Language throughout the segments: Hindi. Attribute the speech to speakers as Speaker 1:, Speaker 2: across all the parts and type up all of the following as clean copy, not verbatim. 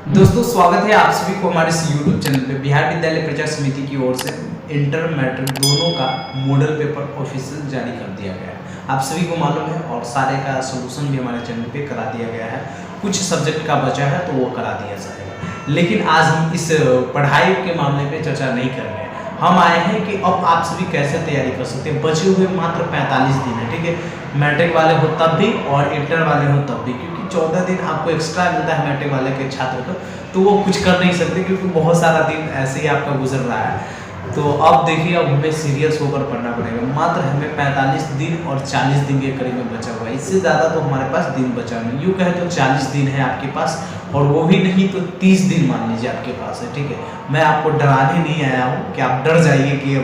Speaker 1: दोस्तों स्वागत है आप सभी को हमारे इस YouTube चैनल पे। बिहार विद्यालय परीक्षा समिति की ओर से इंटर मैट्रिक दोनों का मॉडल पेपर ऑफिशियल जारी कर दिया गया है। आप सभी को मालूम है और सारे का सोल्यूशन भी हमारे चैनल पे करा दिया गया है। कुछ सब्जेक्ट का बचा है तो वो करा दिया जाएगा, लेकिन आज हम इस पढ़ाई के मामले पे चर्चा नहीं करेंगे। हम आए हैं कि अब आप सभी कैसे तैयारी कर सकते हैं। बचे हुए मात्र 45 दिन है, ठीक है। मैट्रिक वाले हो तब भी और इंटर वाले हो तब भी, क्योंकि 14 दिन आपको एक्स्ट्रा मिलता है मैट्रिक वाले के छात्र को, तो वो कुछ कर नहीं सकते क्योंकि बहुत सारा दिन ऐसे ही आपका गुजर रहा है। तो अब देखिए, अब हमें सीरियस होकर पढ़ना पड़ेगा। मात्र हमें 45 दिन और 40 दिन के करीब में बचा हुआ है। इससे ज़्यादा तो हमारे पास दिन बचा नहीं। यूँ कहे तो 40 दिन है आपके पास, और वो भी नहीं तो 30 दिन मान लीजिए आपके पास है, ठीक है। मैं आपको डराने नहीं आया हूँ कि आप डर जाइए कि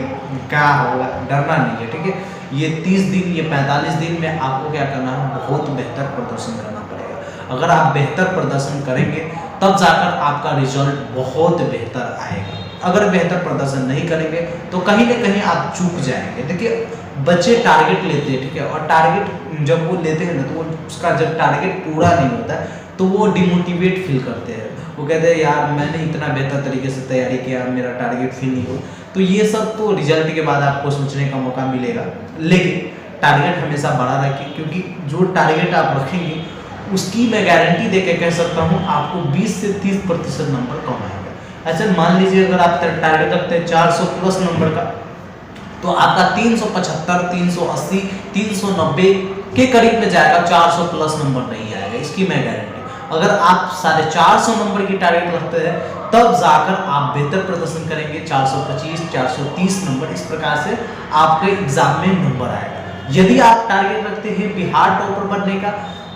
Speaker 1: क्या होगा, डरना नहीं है, ठीक है। ये 30 दिन, ये 45 दिन में आपको क्या करना है, बहुत बेहतर प्रदर्शन करना पड़ेगा। अगर आप बेहतर प्रदर्शन करेंगे तब जाकर आपका रिजल्ट बहुत बेहतर आएगा। अगर बेहतर प्रदर्शन नहीं करेंगे तो कहीं ना कहीं आप चूक जाएंगे। देखिए, बच्चे टारगेट लेते हैं, ठीक है, और टारगेट जब वो लेते हैं ना, तो वो उसका जब टारगेट पूरा नहीं होता है तो वो डिमोटिवेट फील करते हैं। वो कहते हैं यार मैंने इतना बेहतर तरीके से तैयारी किया, मेरा टारगेट फील नहीं हो। तो ये सब तो रिजल्ट के बाद आपको सोचने का मौका मिलेगा, लेकिन टारगेट हमेशा बड़ा रखिए, क्योंकि जो टारगेट आप रखेंगे उसकी मैं गारंटी दे के कह सकता हूँ आपको 20 से 30% नंबर कम आएगा। अच्छा, मान लीजिए अगर आप टारगेट रखते हैं 400 प्लस नंबर का, तो आपका 375, 380, 390 के करीब में जाएगा, 400 प्लस नंबर नहीं आएगा, इसकी मैं गारंटी। अगर आप 450 नंबर की टारगेट रखते हैं तब जाकर आप बेहतर प्रदर्शन करेंगे। 425, 430 नंबर, इस प्रकार से आपके एग्जाम में नंबर आएगा। यदि आप टारगेट रखते हैं बिहार टॉपर बनने का,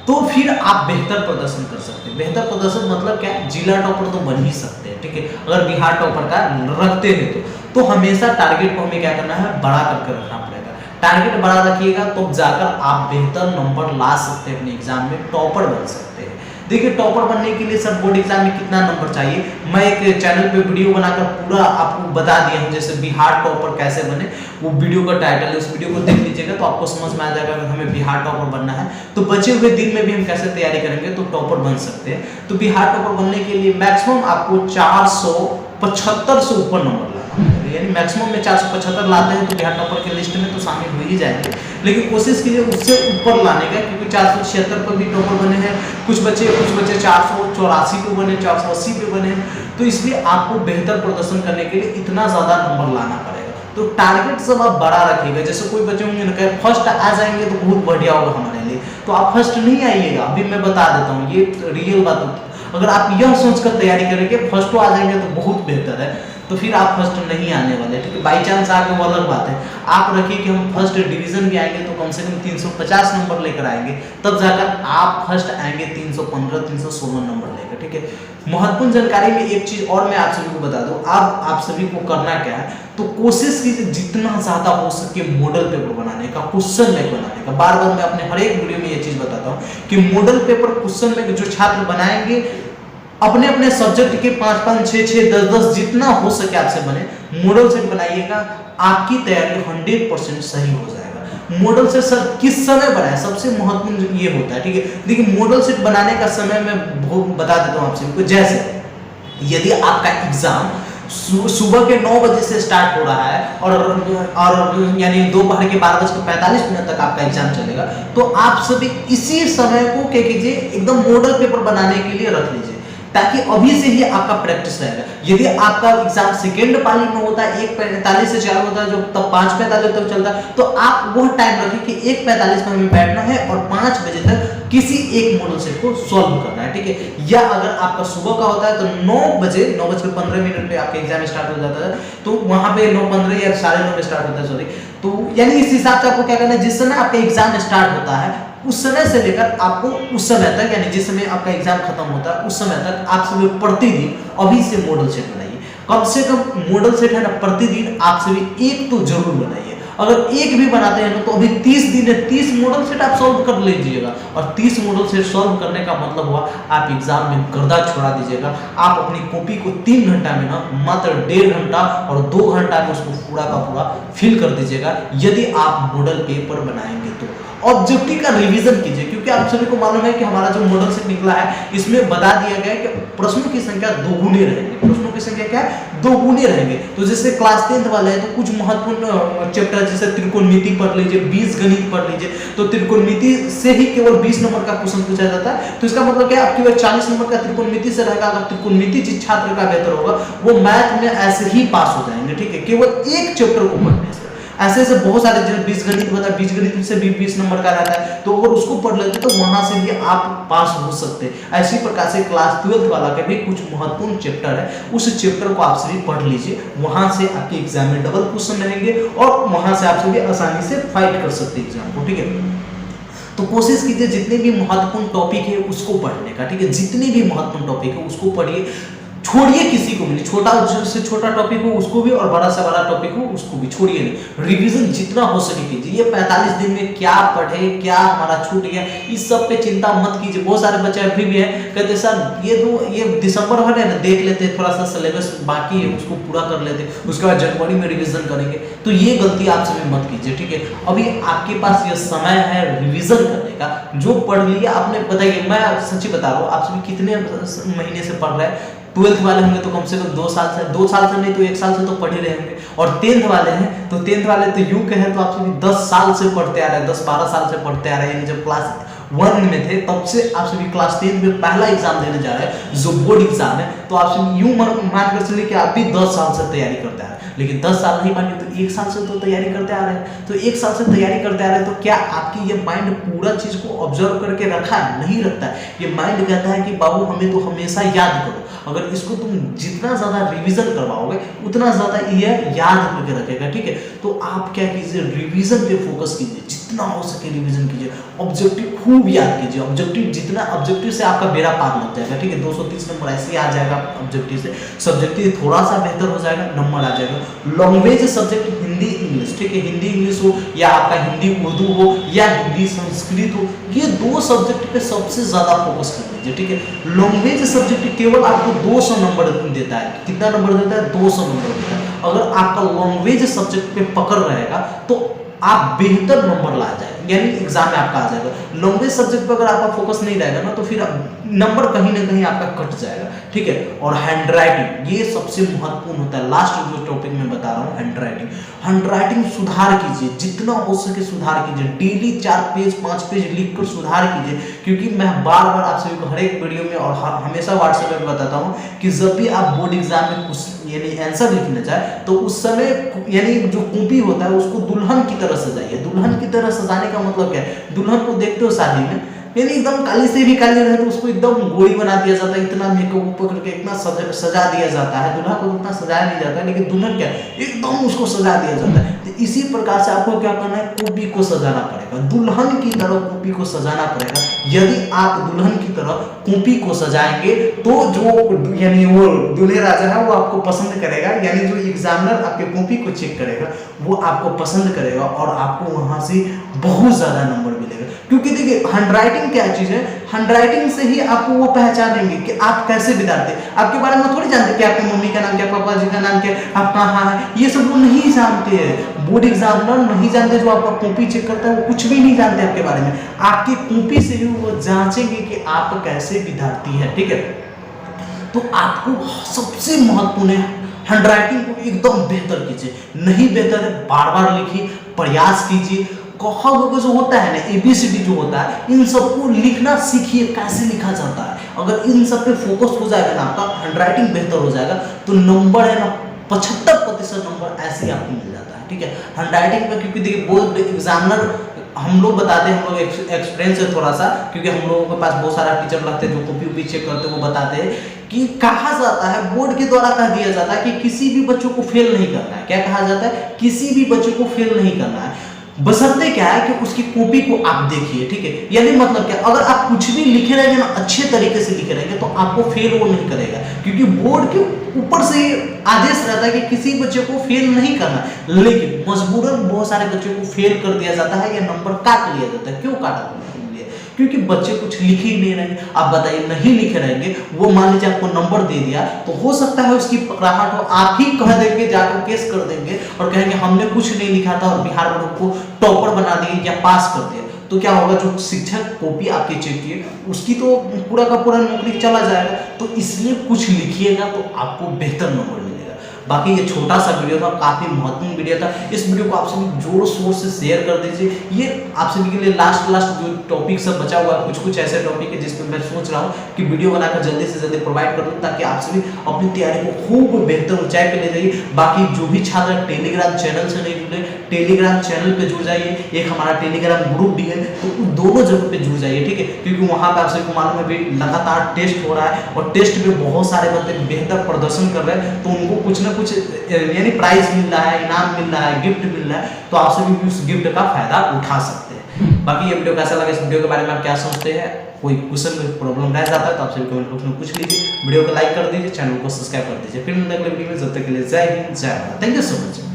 Speaker 1: तो फिर आप बेहतर प्रदर्शन कर सकते हैं। बेहतर प्रदर्शन मतलब क्या, जिला टॉपर तो बन ही सकते हैं, ठीक है, अगर बिहार टॉपर का रखते हैं तो हमेशा टारगेट को हमें क्या करना है, बड़ा करके रखना पड़ेगा। टारगेट बड़ा रखिएगा तो जाकर आप बेहतर नंबर ला सकते हैं, अपने एग्जाम में टॉपर बन सकते हैं। देखिए, टॉपर बनने के लिए सर बोर्ड एग्जाम में कितना नंबर चाहिए, मैं एक चैनल पे वीडियो बनाकर पूरा आपको बता दिया हूँ, जैसे बिहार टॉपर कैसे बने। वो वीडियो का टाइटल है, उस वीडियो को देख लीजिएगा तो आपको समझ में आ जाएगा कि हमें बिहार टॉपर बनना है तो बचे हुए दिन में भी हम कैसे तैयारी करेंगे तो टॉपर बन सकते हैं। तो बिहार टॉपर बनने के लिए मैक्सिमम आपको 475 से ऊपर नंबर लाना है, यानी मैक्सिमम में 475 लाते हैं तो बिहार टॉपर के लिस्ट में तो शामिल हो ही जाएंगे, लेकिन कोशिश कीजिए उससे ऊपर लाने का, क्योंकि 476 पर भी टॉपर बने हैं कुछ बच्चे 484 पे बने, 480 पे बने, तो इसलिए आपको बेहतर प्रदर्शन करने के लिए इतना ज़्यादा नंबर लाना पड़ेगा। तो टारगेट सब आप बड़ा रखिएगा। जैसे कोई बच्चे होंगे ना, कहे फर्स्ट आ जाएंगे तो बहुत बढ़िया होगा हमारे लिए, तो आप फर्स्ट नहीं आइएगा। अभी मैं बता देता हूँ, ये रियल बात होती है। अगर आप यह सोचकर तैयारी करेंगे फर्स्ट आ जाएंगे तो बहुत बेहतर है, तो फिर आप फर्स्ट नहीं आने वाले, ठीक है। बाई चांस आके वो अलग बात है। आप रखिए कि हम फर्स्ट डिवीजन भी आएंगे तो कम से कम 350 नंबर लेकर आएंगे, तब जाकर आप फर्स्ट आएंगे 315, 316 नंबर लेकर, ठीक है। महत्वपूर्ण जानकारी में एक चीज और मैं आप सभी को बता दूं, अब आप सभी को करना क्या है, तो कोशिश कीजिए जितना ज्यादा हो सके मॉडल पेपर बनाने का, क्वेश्चन बैंक बनाने का। बार बार मैं अपने हर एक वीडियो में ये चीज बताता हूँ कि मॉडल पेपर क्वेश्चन बैंक जो छात्र बनाएंगे अपने अपने सब्जेक्ट के 5-5, 6-6, 10-10 जितना हो सके आपसे बने, मॉडल सेट बनाइएगा, आपकी तैयारी 100% सही हो जाएगा। मॉडल सेट सर किस समय बनाए, सबसे महत्वपूर्ण ये होता है, ठीक है। देखिए, मॉडल सेट बनाने का समय मैं बता देता हूँ आपसे। जैसे यदि आपका एग्जाम सुबह के 9 बजे से स्टार्ट हो रहा है और यानी दोपहर के 12:45 तक आपका एग्जाम चलेगा, तो आप सभी इसी समय को क्या कीजिए, एकदम मॉडल पेपर बनाने के लिए रख लीजिए, ताकि अभी से ही आपका प्रैक्टिस रहेगा। यदि आपका एग्जाम सेकेंड पाली में होता है, 1:45 से 4 होता है, जो तब 5:45 तक चलता है, तो आप वह टाइम रखें कि 1:45 में हमें बैठना है और 5 बजे तक किसी एक मॉडल सेट को सॉल्व करना है, ठीक है। या अगर आपका सुबह का होता है तो 9:15 पे आपका एग्जाम स्टार्ट हो जाता है, तो वहां पे 9:15 या 9:30 पे स्टार्ट होता है, सॉरी। तो यानी इस हिसाब से आपको क्या करना है, जिस समय आपका एग्जाम स्टार्ट होता है उस समय से लेकर आपको उस समय तक, यानी जिस समय आपका एग्जाम खत्म होता है उस समय तक आप सभी प्रतिदिन अभी से मॉडल सेट बनाइए। कम से कम मॉडल सेट है ना, प्रतिदिन आप सभी एक तो जरूर बनाइए। अगर एक भी बनाते हैं ना तो अभी 30 दिन है, 30 मॉडल सेट आप सॉल्व कर लीजिएगा। और 30 मॉडल सेट सॉल्व करने का मतलब हुआ आप एग्जाम में गर्दा छोड़ा दीजिएगा। आप अपनी कॉपी को 3 घंटा में ना मात्र 1.5 घंटा और 2 घंटा में उसको पूरा का पूरा फिल कर दीजिएगा, यदि आप मॉडल पेपर बनाएंगे तो। ऑब्जेक्टिव का रिवीजन कीजिए, क्योंकि आप सभी को मालूम है कि हमारा जो मॉडल सेट निकला है इसमें बता दिया गया है कि प्रश्नों की संख्या दोगुने रहेंगे। प्रश्नों की संख्या क्या है? दोगुने रहेंगे। तो जैसे क्लास 10th वाले हैं तो कुछ महत्वपूर्ण चैप्टर जैसे त्रिकोणमिति पढ़ लीजिए, बीजगणित पढ़ लीजिए, तो त्रिकोणमिति से ही केवल 20 नंबर का क्वेश्चन पूछा जाता है। तो इसका मतलब क्या है? आपके 40 नंबर का त्रिकोणमिति से रहेगा। अगर त्रिकोणमिति जिस छात्र का बेहतर होगा वो मैथ में ऐसे ही पास हो जाएंगे, ठीक है, केवल एक चैप्टर को पढ़ने से। ऐसे ऐसे बहुत सारे जैसे बीजगणित बता, बीजगणित से भी 20 नंबर का रहता है, तो अगर उसको पढ़ लेते तो वहां से भी आप पास हो सकते हैं। ऐसी प्रकार से क्लास 12th वाला के भी कुछ महत्वपूर्ण चैप्टर है, उस चैप्टर को आप सभी पढ़ लीजिए, वहां से आपके एग्जाम में डबल क्वेश्चन रहेंगे और वहां से आप सभी आसानी से फाइट कर सकते हैं एग्जाम को, ठीक है। तो कोशिश कीजिए जितने भी महत्वपूर्ण टॉपिक है उसको पढ़ने का, ठीक है, जितने भी महत्वपूर्ण टॉपिक है उसको पढ़िए, छोड़िए किसी को भी नहीं, छोटा से छोटा टॉपिक हो उसको भी और बड़ा से बड़ा टॉपिक हो उसको भी छोड़िए नहीं। रिवीजन जितना हो सके कीजिए। ये 45 दिन में क्या पढ़े, क्या हमारा छूट गया, इस सब पे चिंता मत कीजिए। बहुत सारे बच्चे अभी भी हैं कहते सर ये दिसंबर भर है ना, देख लेते हैं, थोड़ा सा सिलेबस बाकी है उसको पूरा कर लेते, उसके बाद जनवरी में रिविजन करेंगे। तो ये गलती आप सभी मत कीजिए, ठीक है। अभी आपके पास ये समय है रिविजन करने का, जो पढ़ लिया आपने। बताइए, मैं सच्ची बता रहा हूँ, आप सभी कितने महीने से पढ़ रहे हैं? 12th वाले होंगे तो कम से कम 2 साल से नहीं तो 1 साल से तो पढ़ ही रहे होंगे। और 10th वाले हैं तो 10th वाले तो यूं कहें तो आप सभी 10 साल से पढ़ते आ रहे हैं, 10-12 साल से पढ़ते आ रहे हैं। जब क्लास 1 में थे तब से आप सभी क्लास 10th में पहला एग्जाम देने जा रहे हैं जो बोर्ड एग्जाम है। तो आप सभी यूं मान कर चलिए कि आप भी 10 साल से तैयारी करते आ रहे हैं, लेकिन 10 साल नहीं मानिए तो 1 साल से तो तैयारी करते आ रहे हैं। तो 1 साल से तैयारी करते आ रहे हैं तो क्या आपकी ये माइंड पूरा चीज को ऑब्जर्व करके रखा है? नहीं रखता है। ये माइंड कहता है कि बाबू हमें तो हमेशा याद करो। अगर इसको तुम जितना ज्यादा रिवीजन करवाओगे उतना ज्यादा ये याद करके रखेगा, ठीक है। तो आप क्या कीजिए, रिवीजन पे फोकस कीजिए, जितना हो सके रिवीजन कीजिए, ऑब्जेक्टिव खूब याद कीजिए। ऑब्जेक्टिव जितना, ऑब्जेक्टिव से आपका बेड़ा पार लग जाएगा, ठीक है। 230 नंबर ऐसे आ जाएगा ऑब्जेक्टिव से। सब्जेक्टिव थोड़ा सा बेहतर हो जाएगा, नंबर आ जाएगा। लैंग्वेज सब्जेक्ट हिंदी इंग्लिश, ठीक है, हिंदी इंग्लिश हो या आपका हिंदी उर्दू हो या हिंदी संस्कृत हो, ये 2 सब्जेक्ट पे सबसे ज्यादा फोकस कर लीजिए, ठीक है। लैंग्वेज सब्जेक्ट केवल आपको 200 नंबर देता है। कितना नंबर देता है? 200 नंबर देता है। अगर आपका लैंग्वेज सब्जेक्ट पे पकड़ रहेगा तो आप बेहतर नंबर ला जाएंगे, यानी एग्जाम में आपका आ जाएगा। लैंग्वेज सब्जेक्ट पर अगर आपका फोकस नहीं रहेगा ना तो फिर नंबर कहीं ना कहीं आपका कट जाएगा, ठीक है। और हैंड राइटिंग ये सबसे महत्वपूर्ण होता है। लास्ट जो टॉपिक मैं बता रहा हूँ, हैंड राइटिंग। हैंड राइटिंग सुधार कीजिए, जितना हो सके सुधार कीजिए। डेली 4 पेज 5 पेज लिखकर सुधार कीजिए, क्योंकि मैं बार बार आप सभी को हर एक वीडियो में और हमेशा व्हाट्सएप पे बताता हूँ कि जब भी आप बोर्ड एग्जाम में कुछ यानी आंसर लिखने जाए तो उस समय यानी जो कॉपी होता है उसको दुल्हन की तरह सजाइए। दुल्हन की तरह सजाने का मतलब क्या है? दुल्हन को देखते हो शादी में, यानी एकदम काली से भी काली रहे तो उसको एकदम गोरी बना दिया जाता है, इतना मेकअप पकड़ के इतना सजा दिया जाता है। दुल्हा को उतना सजाया नहीं जाता है, लेकिन दुल्हन क्या एकदम उसको सजा दिया जाता है। तो इसी प्रकार से आपको क्या करना है? कॉपी को सजाना पड़ेगा, दुल्हन की तरह कॉपी को सजाना पड़ेगा। यदि आप दुल्हन की तरह कॉपी को सजाएंगे तो जो यानी वो दूल्हे राजा है वो आपको पसंद करेगा, यानी जो एग्जामिनर आपके कॉपी को चेक करेगा वो आपको पसंद करेगा और आपको वहां से बहुत ज्यादा नंबर मिलेगा। क्योंकि देखिए हैंडराइटिंग क्या चीज है, हैंडराइटिंग से ही आपको वो पहचानेंगे कि आप कैसे विद्यार्थी। आपके बारे में थोड़ी जानते कि आपकी मम्मी का नाम क्या, पापा जी का नाम क्या, आप कहाँ है, ये सब वो नहीं जानते हैं। बोर्ड एग्जामिनर नहीं जानते, जो आपका कॉपी चेक करता है वो कुछ भी नहीं जानते आपके बारे में। आपकी कॉपी से ही वो जांचेंगे कि आप कैसे विद्यार्थी है, ठीक है। तो आपको सबसे महत्वपूर्ण है हैंडराइटिंग को एकदम बेहतर कीजिए। नहीं बेहतर है बार बार लिखिए, प्रयास कीजिए। कहा जो होता है ना ABCD जो होता है, इन सबको लिखना सीखिए, कैसे लिखा जाता है। अगर इन सब पे फोकस हो जाएगा ना, आपका हैंडराइटिंग बेहतर हो जाएगा तो नंबर है ना 75% नंबर ऐसे ही आपको मिल जाता है, ठीक है। हैंडराइटिंग में क्योंकि देखिए बोर्ड एग्जामिनर हम लोग बताते हैं, हम लोग एक्सपीरियंस है थोड़ा सा, क्योंकि हम लोगों के पास बहुत सारा टीचर लगते हैं जो कॉपी उपी चेक करते हैं, वो बताते हैं कि कहा जाता है बोर्ड के द्वारा कह दिया जाता है कि किसी भी बच्चों को फेल नहीं करना है। क्या कहा जाता है? किसी भी बच्चों को फेल नहीं करना है, बशर्ते क्या है कि उसकी कॉपी को आप देखिए, ठीक है। यानी मतलब क्या, अगर आप कुछ भी लिखे रहेंगे ना, अच्छे तरीके से लिखे रहेंगे तो आपको फेल वो नहीं करेगा, क्योंकि बोर्ड के ऊपर से आदेश रहता है कि किसी बच्चे को फेल नहीं करना। लेकिन मजबूरन बहुत सारे बच्चों को फेल कर दिया जाता है या नंबर काट लिया जाता है। क्यों काटा? क्योंकि बच्चे कुछ लिख ही नहीं रहेंगे। आप बताइए, नहीं लिखे रहेंगे, वो मान लीजिए आपको नंबर दे दिया तो हो सकता है उसकी पकड़ाहट हो, आप ही कह देंगे, जाकर केस कर देंगे और कहेंगे हमने कुछ नहीं लिखा था और बिहार बोर्ड को टॉपर बना दिए या पास कर दिया। तो क्या होगा, जो शिक्षक कॉपी आपकी चेक किए उसकी तो पूरा का पूरा नौकरी चला जाएगा। तो इसलिए कुछ लिखिएगा तो आपको बेहतर नंबर मिलेगा। बाकी ये छोटा सा वीडियो था, काफ़ी महत्वपूर्ण वीडियो था। इस वीडियो को आप सभी जोर शोर से शेयर कर दीजिए। ये आप सभी के लिए लास्ट जो टॉपिक सब बचा हुआ है, कुछ ऐसे टॉपिक है जिस पे मैं सोच रहा हूँ कि वीडियो बनाकर जल्दी से जल्दी प्रोवाइड कर दूँ, ताकि आप सभी अपनी तैयारी को खूब बेहतर ऊंचाई पे ले जाइए। बाकी जो भी छात्र टेलीग्राम चैनल से नहीं जुड़े, टेलीग्राम चैनल पे जुड़ जाइए। एक हमारा टेलीग्राम ग्रुप भी है, तो उन दोनों जगह पे जुड़ जाइए, ठीक है। क्योंकि वहाँ पे आप सभी को मालूम है भी लगातार टेस्ट हो रहा है, और टेस्ट में बहुत सारे बच्चे बेहतर प्रदर्शन कर रहे हैं, तो उनको कुछ ना कुछ यानी प्राइज मिल रहा है, इनाम मिल रहा है, गिफ्ट मिल रहा है। तो आप सभी भी उस गिफ्ट का फायदा उठा सकते हैं। बाकी ये वीडियो कैसा लगा, इस वीडियो के बारे में आप क्या सोचते हैं, कोई क्वेश्चन में प्रॉब्लम रह जाता है तो आप सभी कमेंट बॉक्स में पूछ लीजिए। वीडियो को लाइक कर दीजिए, चैनल को सब्सक्राइब कर दीजिए। फिर अगले वीडियो में, जब तक के लिए जय हिंद, जय Bharat. Thank you so much.